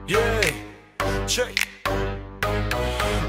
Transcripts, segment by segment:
Yeah, check.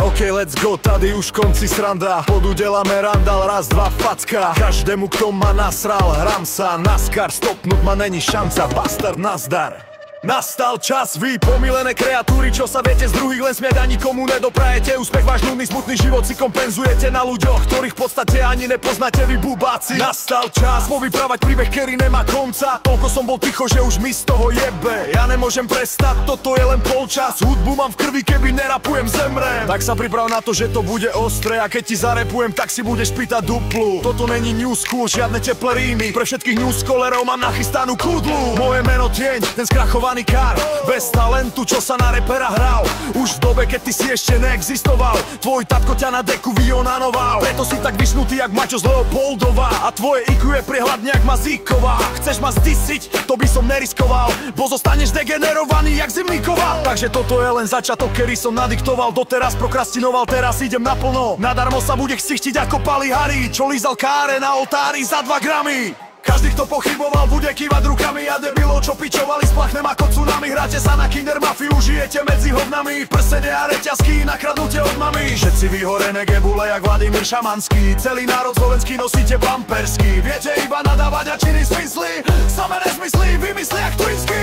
OK, let's go, tady už konci sranda. Podudeláme randal, raz, dva, facka. Každému, kto ma nasral, hrám sa naskar. Stopnúť ma není šanca, bastard, nazdar. Nastal čas, vy pomilené kreatúry, čo sa viete z druhých len smiať a nikomu nedoprajete úspech. Váš nudný, smutný život si kompenzujete na ľuďoch, ktorých v podstate ani nepoznáte, vy bubáci. Nastal čas povyprávať príbeh, ktorý nemá konca. Toľko som bol ticho, že už mi z toho jebe. Ja nemôžem prestať, toto je len polčas. Hudbu mám v krvi, keby nerapujem, zemrem. Tak sa priprav na to, že to bude ostré. A keď ti zarepujem, tak si budeš pýtať duplu. Toto není new school, žiadne teplé rímy. Pre všetkých newscollerov mám nachystanú kudlu. Moje meno tieň, ten skrachovaný kár, bez talentu, čo sa na repera hral. Už v dobe, keď ty si ešte neexistoval. Tvoj tatko ťa na deku vyonanoval. Preto si tak vyšnutý, jak mačo z Leopoldova. A tvoje IQ je prihľadne, jak Mazíková. Chceš ma zdisiť, to by som neriskoval, bo zostaneš degenerovaný, jak Zimníková. Takže toto je len začiatok, ktorý som nadiktoval. Doteraz prokrastinoval, teraz idem naplno. Nadarmo sa bude ksichtiť ako Pali Harry, čo lízal káre na oltári za 2 gramy. Každý, kto pochyboval, bude kývať rukami. A debilov, čo pičovali, splachnem ako tsunami. Hráte sa na Kinder Mafiu, žijete medzi hovnami. Prsene a reťazky, nakradnutie od mami. Všetci vyhorené gebule, jak Vladimír Šamanský. Celý národ slovenský nosíte pampersky. Viete iba nadávať a činy zmysly. Samé nezmysly, vymysli jak Twinsky.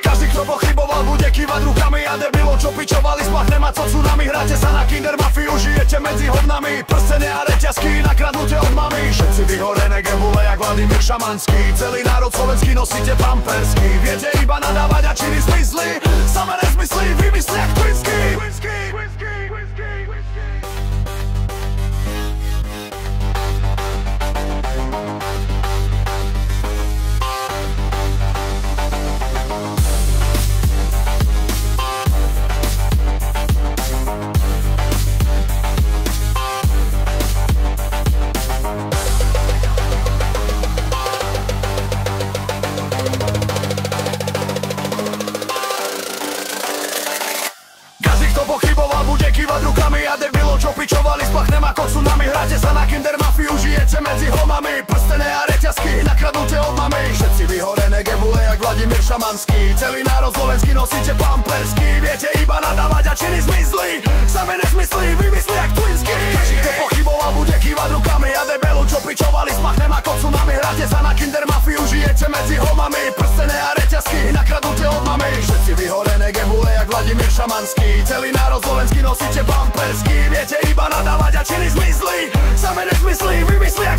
Každý, kto pochyboval, bude kývať rukami. A debilov, čo pičovali, splachnem ako tsunami. Hráte sa na Kinder Mafiu, žijete medzi hovnami. Prsene a reťazky, nakradnutie od mami. Všetci vyhorené gebule, jak Vladimír Šamanský. Celý národ slovenský nosíte pampersky. Viete iba nadávať a činy zmysly. Samé nezmysly, vymysli jak Twinsky. Pochyboval, bude kývať rukami. A debilov, čo pičovali, splachnem ako tsunami. Hráte sa na Kinder Mafiu, žijete medzi homami. Prstené a reťazky, nakradnutie od mami. Všetci vyhorené gebule, jak Vladimír Šamanský. Celý národ slovenský nosíte pampersky. Viete iba nadávať a činy zmysly. Samé nezmysly, vymysli jak Twinsky. Každý, kto pochyboval, bude kývať rukami. A debilov, čo pičovali, splachnem ako tsunami. Hráte sa na Kinder Mafiu, žijete medzi homami. Prstené a reťazky, nakradnutie od mami. Všetci vyhorené gebule, jak Vladimír Šamanský. Celý národ slovenský nosíte pampersky. Viete iba nadávať a činy zmysly. Samé nezmysly, vymysli jak